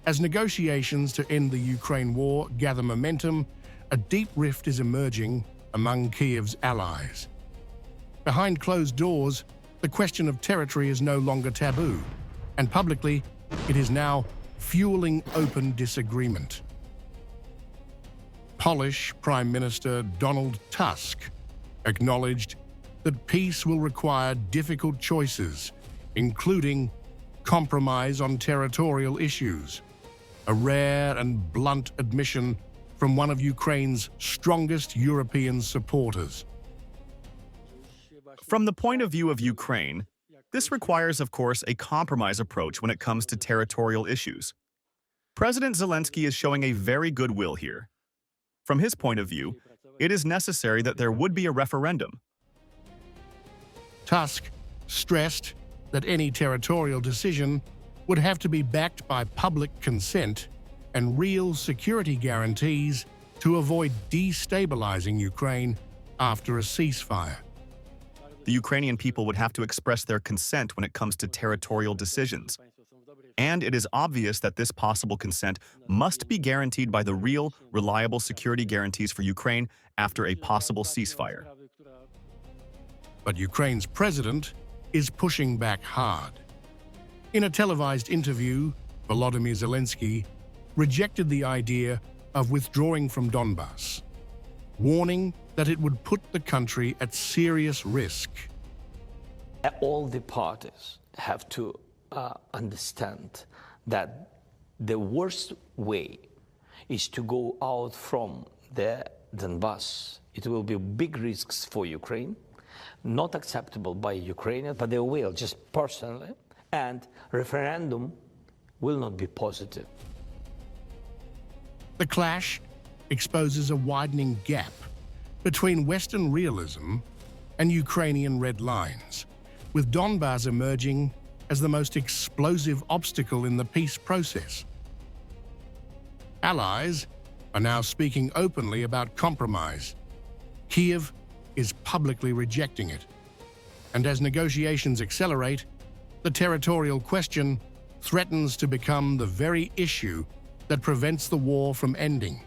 As negotiations to end the Ukraine war gather momentum, a deep rift is emerging among Kyiv's allies. Behind closed doors, the question of territory is no longer taboo, and publicly, it is now fueling open disagreement. Polish Prime Minister Donald Tusk acknowledged that peace will require difficult choices, including compromise on territorial issues, a rare and blunt admission from one of Ukraine's strongest European supporters. From the point of view of Ukraine, this requires, of course, a compromise approach when it comes to territorial issues. President Zelenskyy is showing a very good will here. From his point of view, it is necessary that there would be a referendum. Tusk stressed that any territorial decision would have to be backed by public consent and real security guarantees to avoid destabilizing Ukraine after a ceasefire. The Ukrainian people would have to express their consent when it comes to territorial decisions. And it is obvious that this possible consent must be guaranteed by the real, reliable security guarantees for Ukraine after a possible ceasefire. But Ukraine's president is pushing back hard. In a televised interview, Volodymyr Zelenskyy rejected the idea of withdrawing from Donbas, warning that it would put the country at serious risk. All the parties have to understand that the worst way is to go out from the Donbas. It will be big risks for Ukraine, not acceptable by Ukrainians, but they will, just personally, and referendum will not be positive. The clash exposes a widening gap between Western realism and Ukrainian red lines, with Donbas emerging as the most explosive obstacle in the peace process. Allies are now speaking openly about compromise. Kyiv is publicly rejecting it. And as negotiations accelerate, the territorial question threatens to become the very issue that prevents the war from ending.